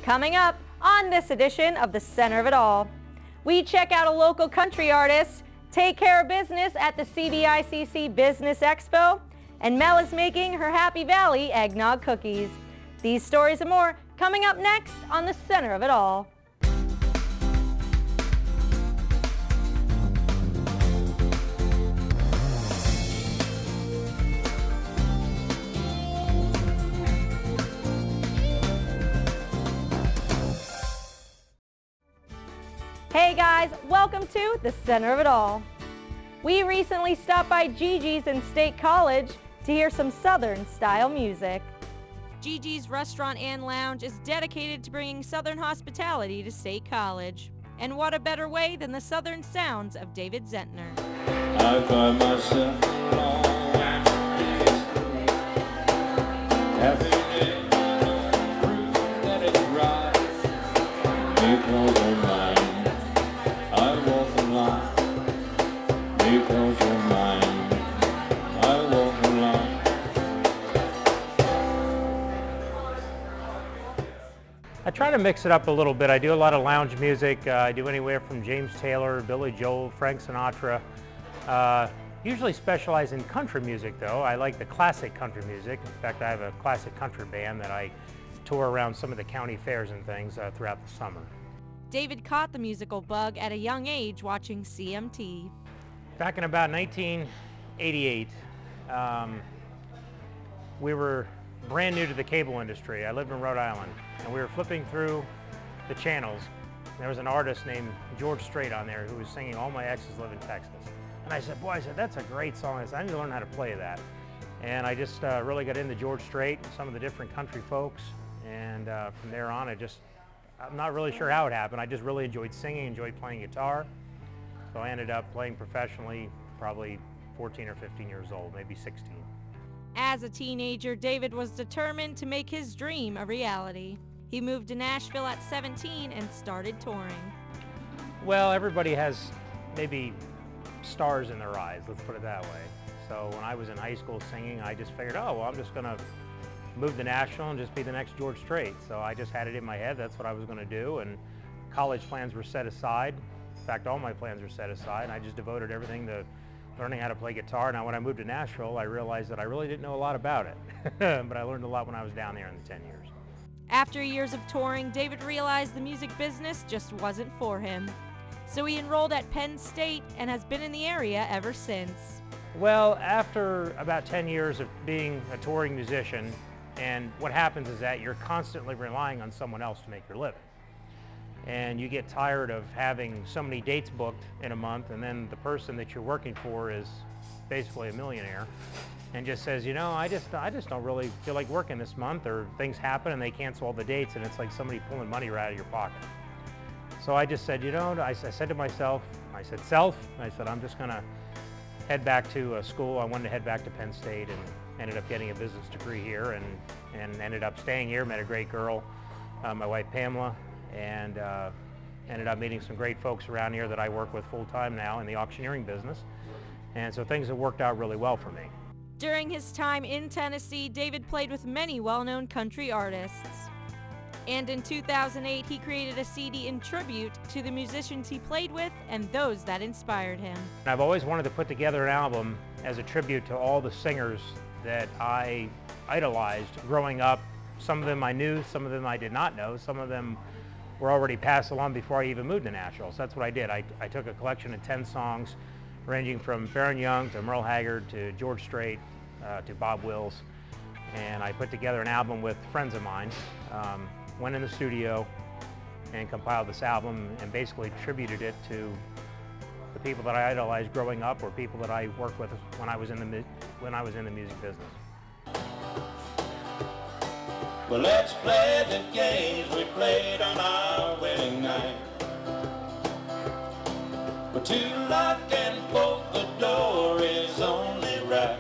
Coming up on this edition of the Center of It All, we check out a local country artist, take care of business at the CBICC Business Expo, and Mel is making her Happy Valley eggnog cookies. These stories and more coming up next on the Center of It All. Hey guys, welcome to the Center of It All. We recently stopped by Gigi's in State College to hear some Southern style music. Gigi's Restaurant and Lounge is dedicated to bringing Southern hospitality to State College. And what a better way than the Southern sounds of David Zentner. I find myself every day, proof that it's right. You close your mind. I walk the line, you close your mind, I walk the line. I try to mix it up a little bit. I do a lot of lounge music. I do anywhere from James Taylor, Billy Joel, Frank Sinatra. Usually specialize in country music though. I like the classic country music. In fact, I have a classic country band that I tour around some of the county fairs and things throughout the summer. David caught the musical bug at a young age watching CMT. Back in about 1988, we were brand new to the cable industry. I lived in Rhode Island, and we were flipping through the channels. There was an artist named George Strait on there who was singing All My Exes Live in Texas. And I said, boy, that's a great song. I said, I need to learn how to play that. And I just really got into George Strait and some of the different country folks. And from there on, I'm not really sure how it happened. I just really enjoyed singing, enjoyed playing guitar. So I ended up playing professionally probably 14 or 15 years old, maybe 16. As a teenager, David was determined to make his dream a reality. He moved to Nashville at 17 and started touring. Well, everybody has maybe stars in their eyes, let's put it that way. So when I was in high school singing, I just figured, oh, well, I'm just gonna move to Nashville and just be the next George Strait. So I just had it in my head, that's what I was going to do, and college plans were set aside. In fact, all my plans were set aside, and I just devoted everything to learning how to play guitar. Now when I moved to Nashville, I realized that I really didn't know a lot about it, but I learned a lot when I was down there in the 10 years. After years of touring, David realized the music business just wasn't for him. So he enrolled at Penn State and has been in the area ever since. Well, after about 10 years of being a touring musician, and what happens is that you're constantly relying on someone else to make your living. And you get tired of having so many dates booked in a month, and then the person that you're working for is basically a millionaire and just says, you know, I just don't really feel like working this month, or things happen and they cancel all the dates, and it's like somebody pulling money right out of your pocket. So I just said, you know, I said to myself, I said, I'm just gonna head back to school. I wanted to head back to Penn State, and ended up getting a business degree here, and ended up staying here, met a great girl, my wife Pamela, and ended up meeting some great folks around here that I work with full-time now in the auctioneering business. And so things have worked out really well for me. During his time in Tennessee, David played with many well-known country artists. And in 2008, he created a CD in tribute to the musicians he played with and those that inspired him. I've always wanted to put together an album as a tribute to all the singers that I idolized growing up. Some of them I knew, some of them I did not know, some of them were already passed along before I even moved to Nashville. So that's what I did. I took a collection of 10 songs ranging from Faron Young to Merle Haggard to George Strait to Bob Wills, and I put together an album with friends of mine, went in the studio and compiled this album and basically attributed it to the people that I idolized growing up, or people that I worked with when I was in the music business. Well, let's play the games we played on our wedding night. But to lock and bolt the door is only right.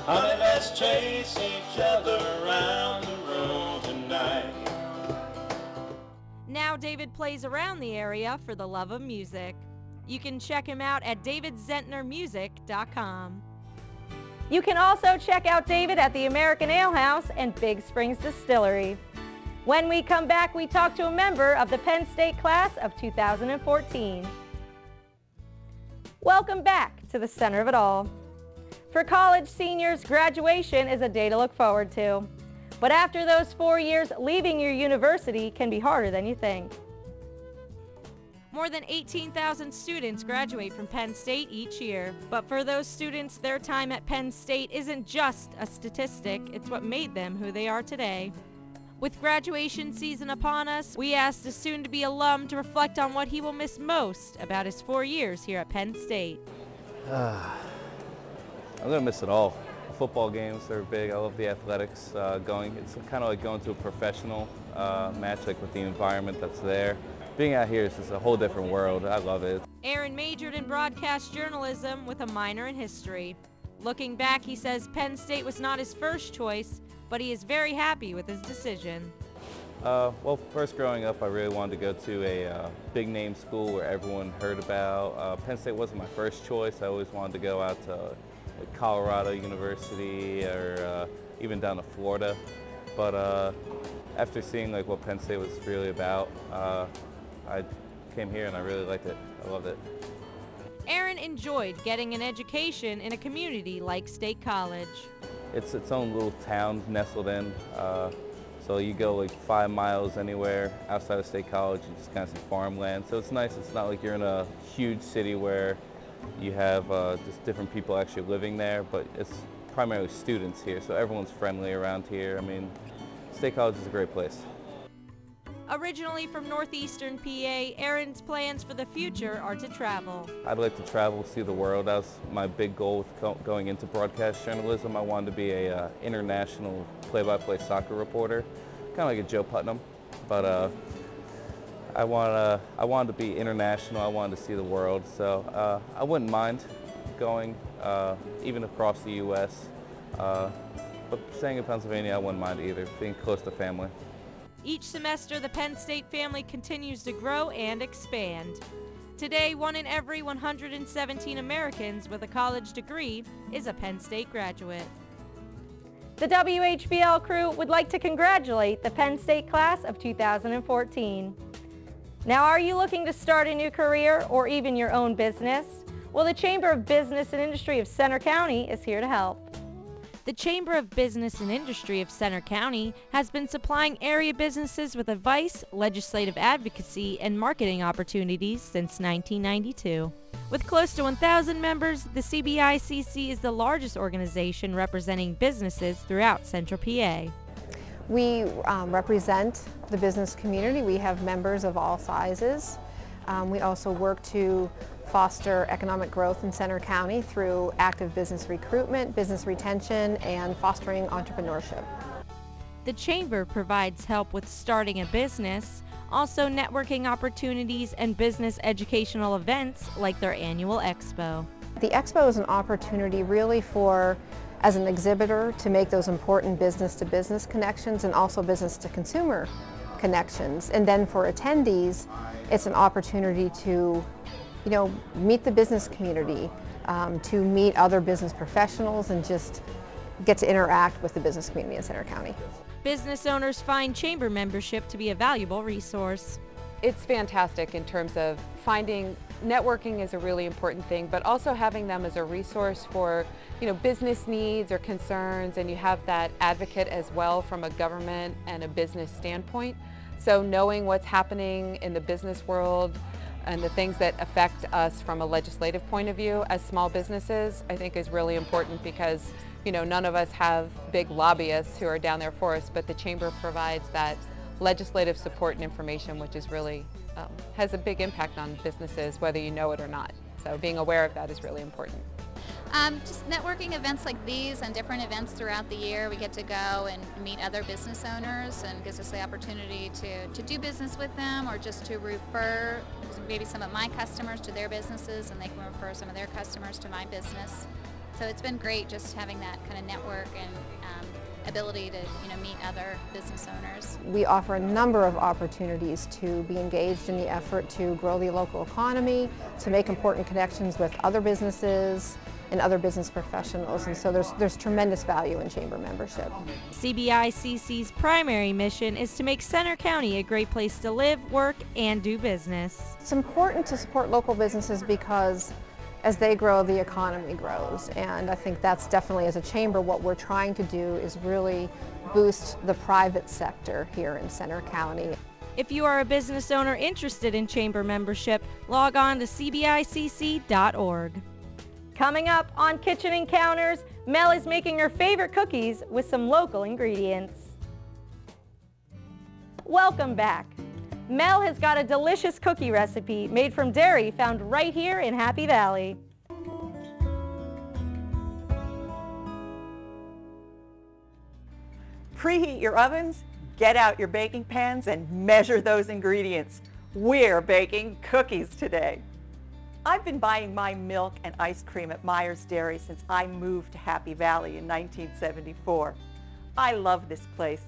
Honey, let's chase each other around the room tonight. Now David plays around the area for the love of music. You can check him out at davidzentnermusic.com. You can also check out David at the American Ale House and Big Springs Distillery. When we come back, we talk to a member of the Penn State class of 2014. Welcome back to the center of it all. For college seniors, graduation is a day to look forward to. But after those 4 years, leaving your university can be harder than you think. More than 18,000 students graduate from Penn State each year. But for those students, their time at Penn State isn't just a statistic, it's what made them who they are today. With graduation season upon us, we asked a soon-to-be alum to reflect on what he will miss most about his 4 years here at Penn State. I'm going to miss it all. Football games are big. I love the athletics going. It's kind of like going to a professional match, like with the environment that's there. Being out here is just a whole different world. I love it. Aaron majored in broadcast journalism with a minor in history. Looking back, he says Penn State was not his first choice, but he is very happy with his decision. Well, first growing up, I really wanted to go to a big name school where everyone heard about. Penn State wasn't my first choice. I always wanted to go out to like Colorado University or even down to Florida. But after seeing like what Penn State was really about, I came here and I really liked it. I loved it. Aaron enjoyed getting an education in a community like State College. It's its own little town nestled in. So you go like 5 miles anywhere outside of State College, you just kind of see farmland. So it's nice. It's not like you're in a huge city where you have just different people actually living there, but it's primarily students here. So everyone's friendly around here. I mean, State College is a great place. Originally from northeastern PA, Aaron's plans for the future are to travel. I'd like to travel, see the world. That was my big goal with going into broadcast journalism. I wanted to be a international play-by-play soccer reporter, kind of like a Joe Putnam. But I wanted to be international. I wanted to see the world. So I wouldn't mind going even across the U.S. But staying in Pennsylvania, I wouldn't mind either, being close to family. Each semester, the Penn State family continues to grow and expand. Today, 1 in every 117 Americans with a college degree is a Penn State graduate. The WHVL crew would like to congratulate the Penn State class of 2014. Now, are you looking to start a new career or even your own business? Well, the Chamber of Business and Industry of Centre County is here to help. The Chamber of Business and Industry of Centre County has been supplying area businesses with advice, legislative advocacy, and marketing opportunities since 1992. With close to 1,000 members, the CBICC is the largest organization representing businesses throughout Central PA. We represent the business community. We have members of all sizes. We also work to foster economic growth in Centre County through active business recruitment, business retention, and fostering entrepreneurship. The Chamber provides help with starting a business, also networking opportunities and business educational events like their annual expo. The expo is an opportunity really for, as an exhibitor, to make those important business-to-business connections and also business-to-consumer connections. And then for attendees, it's an opportunity to meet the business community, to meet other business professionals and just get to interact with the business community in Centre County. Business owners find Chamber membership to be a valuable resource. It's fantastic in terms of finding networking is a really important thing, but also having them as a resource for business needs or concerns, and you have that advocate as well from a government and a business standpoint. So knowing what's happening in the business world and the things that affect us from a legislative point of view as small businesses, I think is really important because none of us have big lobbyists who are down there for us, but the Chamber provides that legislative support and information, which is really has a big impact on businesses, whether you know it or not. So being aware of that is really important. Just networking events like these and different events throughout the year. We get to go and meet other business owners and gives us the opportunity to do business with them or just to refer maybe some of my customers to their businesses and they can refer some of their customers to my business. So it's been great just having that kind of network and ability to meet other business owners. We offer a number of opportunities to be engaged in the effort to grow the local economy, to make important connections with other businesses, and other business professionals, and so there's tremendous value in chamber membership. CBICC's primary mission is to make Center County a great place to live, work, and do business. It's important to support local businesses because as they grow, the economy grows, and I think that's definitely, as a chamber, what we're trying to do is really boost the private sector here in Center County. If you are a business owner interested in chamber membership, log on to cbicc.org. Coming up on Kitchen Encounters, Mel is making her favorite cookies with some local ingredients. Welcome back. Mel has got a delicious cookie recipe made from dairy found right here in Happy Valley. Preheat your ovens, get out your baking pans, and measure those ingredients. We're baking cookies today. I've been buying my milk and ice cream at Meijer's Dairy since I moved to Happy Valley in 1974. I love this place.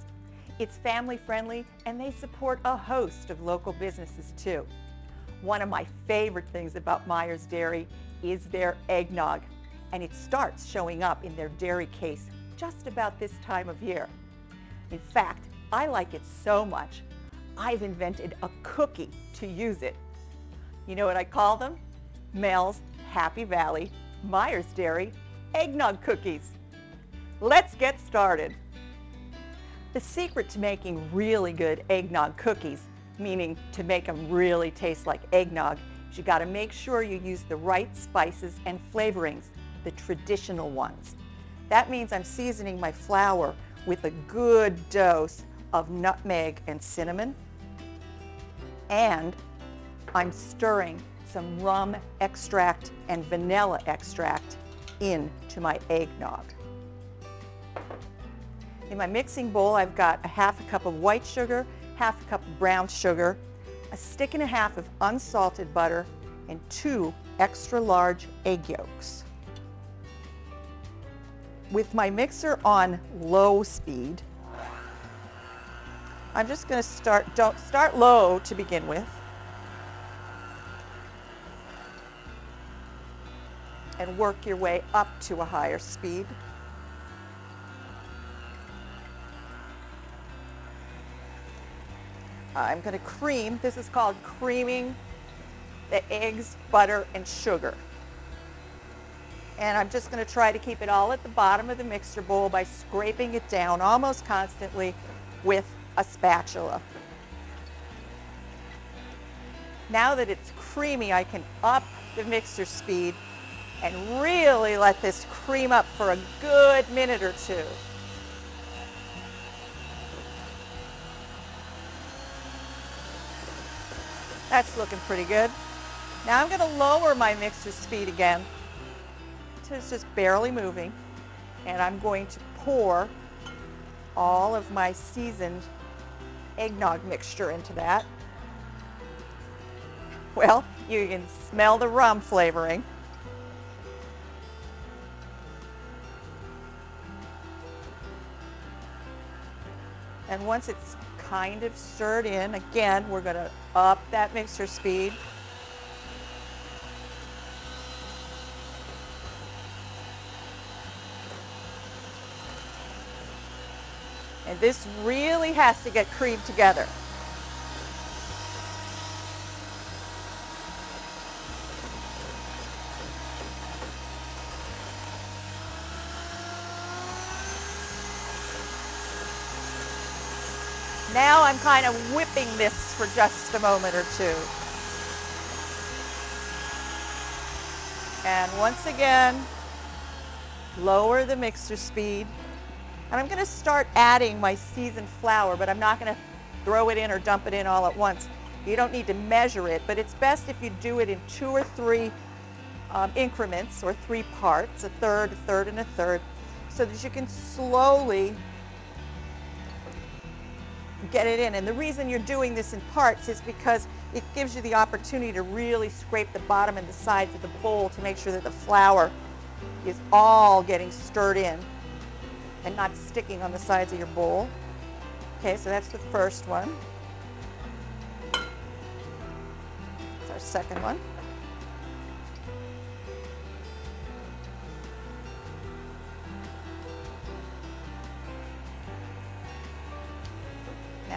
It's family friendly and they support a host of local businesses too. One of my favorite things about Meijer's Dairy is their eggnog, and it starts showing up in their dairy case just about this time of year. In fact, I like it so much, I've invented a cookie to use it. You know what I call them? Mel's Happy Valley Meijer's Dairy Eggnog Cookies. Let's get started. The secret to making really good eggnog cookies, meaning to make them really taste like eggnog, is you got to make sure you use the right spices and flavorings, the traditional ones. That means I'm seasoning my flour with a good dose of nutmeg and cinnamon, and I'm stirring some rum extract and vanilla extract into my eggnog. In my mixing bowl, I've got a half a cup of white sugar, half a cup of brown sugar, a stick and a half of unsalted butter, and 2 extra large egg yolks. With my mixer on low speed, I'm just going to don't start low to begin with, and work your way up to a higher speed. I'm going to cream. This is called creaming the eggs, butter, and sugar. And I'm just going to try to keep it all at the bottom of the mixer bowl by scraping it down almost constantly with a spatula. Now that it's creamy, I can up the mixer speed and really let this cream up for a good minute or two. That's looking pretty good. Now I'm going to lower my mixer speed again until it's just barely moving, and I'm going to pour all of my seasoned eggnog mixture into that. Well, you can smell the rum flavoring. And once it's kind of stirred in, again, we're going to up that mixer speed. And this really has to get creamed together. Now I'm kind of whipping this for just a moment or two. And once again, lower the mixer speed. And I'm going to start adding my seasoned flour, but I'm not going to throw it in or dump it in all at once. You don't need to measure it, but it's best if you do it in 2 or 3 increments, or 3 parts, a third, and a third, so that you can slowly get it in. And the reason you're doing this in parts is because it gives you the opportunity to really scrape the bottom and the sides of the bowl to make sure that the flour is all getting stirred in and not sticking on the sides of your bowl. Okay, so that's the first one. That's our second one.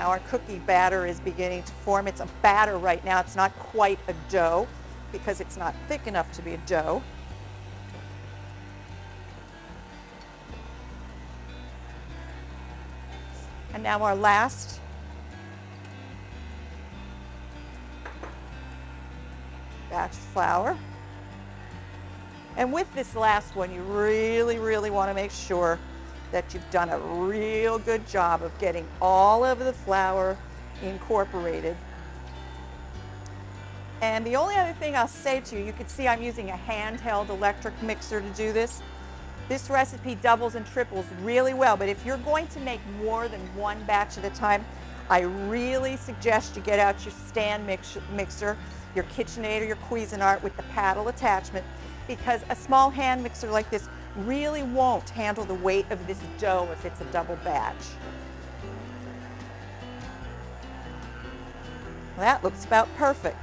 Now our cookie batter is beginning to form. It's a batter right now. It's not quite a dough because it's not thick enough to be a dough. And now our last batch of flour. And with this last one, you really want to make sure that you've done a real good job of getting all of the flour incorporated. And the only other thing I'll say to you, you can see I'm using a handheld electric mixer to do this. This recipe doubles and triples really well, but if you're going to make more than one batch at a time, I really suggest you get out your stand mixer, your KitchenAid or your Cuisinart with the paddle attachment, because a small hand mixer like this really won't handle the weight of this dough if it's a double batch. Well, that looks about perfect.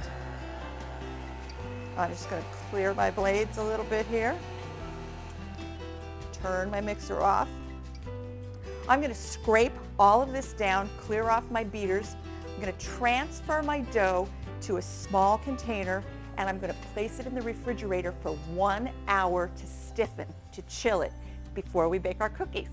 I'm just going to clear my blades a little bit here. Turn my mixer off. I'm going to scrape all of this down, clear off my beaters. I'm going to transfer my dough to a small container, and I'm going to place it in the refrigerator for 1 hour to stiffen, to chill it before we bake our cookies.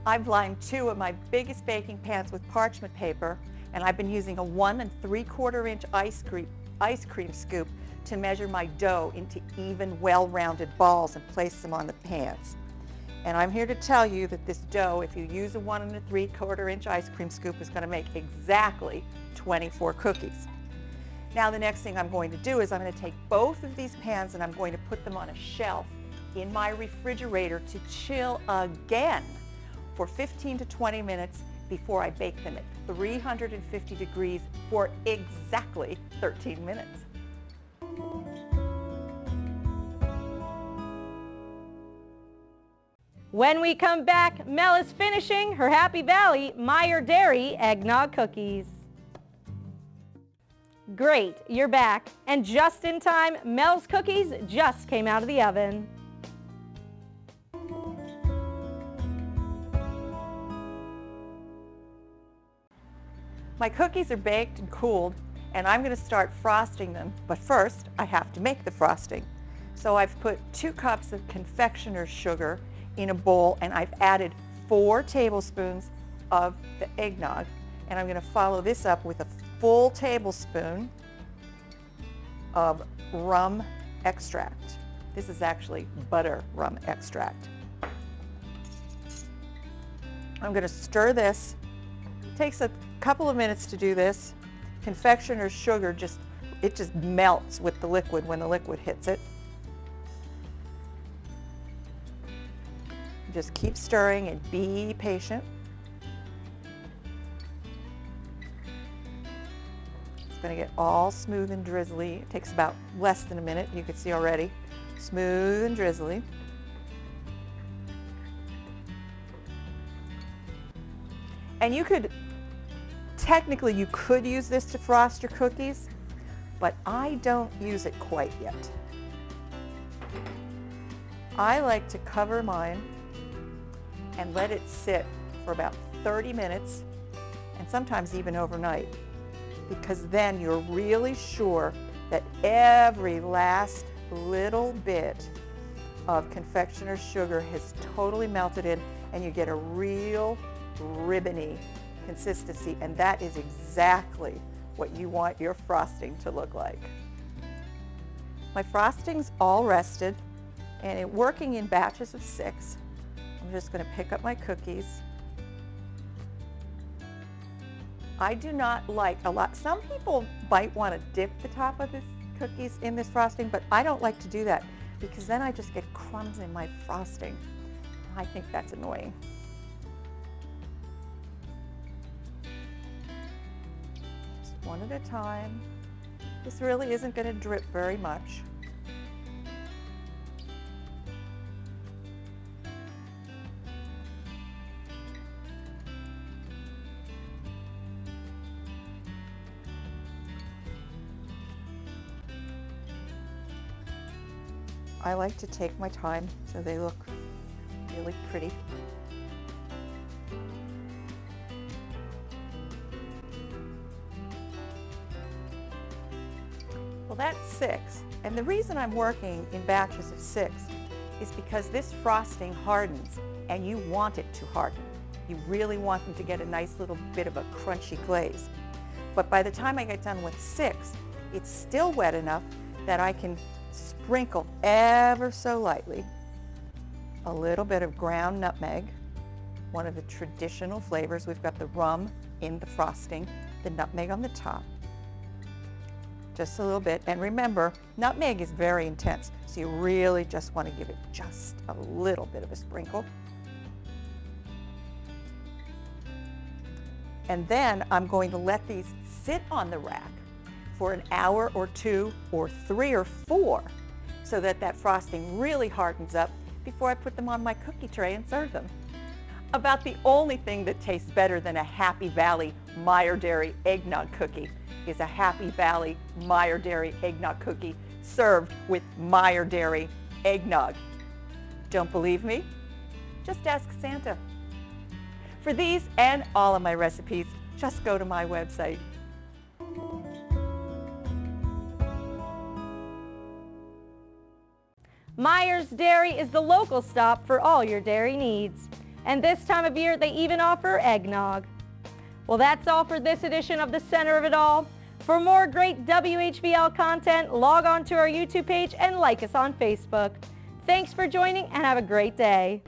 I've lined 2 of my biggest baking pans with parchment paper, and I've been using a 1 3/4 inch ice cream scoop to measure my dough into even, well-rounded balls and place them on the pans. And I'm here to tell you that this dough, if you use a 1 3/4 inch ice cream scoop, is going to make exactly 24 cookies. Now the next thing I'm going to do is I'm going to take both of these pans and I'm going to put them on a shelf in my refrigerator to chill again for 15 to 20 minutes before I bake them at 350 degrees for exactly 13 minutes. When we come back, Mel is finishing her Happy Valley Meyer Dairy Eggnog Cookies. Great, you're back. And just in time, Mel's cookies just came out of the oven. My cookies are baked and cooled, and I'm going to start frosting them. But first, I have to make the frosting. So I've put 2 cups of confectioner's sugar in a bowl, and I've added 4 tablespoons of the eggnog. And I'm going to follow this up with a full tablespoon of rum extract. This is actually butter rum extract. I'm going to stir this. It takes a couple of minutes to do this. Confectioner's sugar just melts with the liquid when the liquid hits it. Just keep stirring and be patient. It's going to get all smooth and drizzly. It takes about less than a minute, you can see already. Smooth and drizzly. And technically you could use this to frost your cookies, but I don't use it quite yet. I like to cover mine and let it sit for about 30 minutes and sometimes even overnight, because then you're really sure that every last little bit of confectioner's sugar has totally melted in and you get a real ribbony consistency, and that is exactly what you want your frosting to look like. My frosting's all rested and working in batches of 6. I'm just going to pick up my cookies. I do not like a lot. Some people might want to dip the top of the cookies in this frosting, but I don't like to do that because then I just get crumbs in my frosting. I think that's annoying. Just one at a time. This really isn't going to drip very much. I like to take my time so they look really pretty. that's 6. And the reason I'm working in batches of 6 is because this frosting hardens, and you want it to harden. You really want them to get a nice little bit of a crunchy glaze. But by the time I get done with 6, it's still wet enough that I can sprinkle ever so lightly a little bit of ground nutmeg, one of the traditional flavors. We've got the rum in the frosting, the nutmeg on the top. Just a little bit. And remember, nutmeg is very intense, so you really just want to give it just a little bit of a sprinkle. And then I'm going to let these sit on the rack for an hour or 2 or 3 or 4 so that that frosting really hardens up before I put them on my cookie tray and serve them. About the only thing that tastes better than a Happy Valley Meyer Dairy eggnog cookie is a Happy Valley Meyer Dairy eggnog cookie served with Meyer Dairy eggnog. Don't believe me? Just ask Santa. For these and all of my recipes, just go to my website. Meyer's Dairy is the local stop for all your dairy needs. And this time of year, they even offer eggnog. Well, that's all for this edition of The Center of It All. For more great WHVL content, log on to our YouTube page and like us on Facebook. Thanks for joining and have a great day.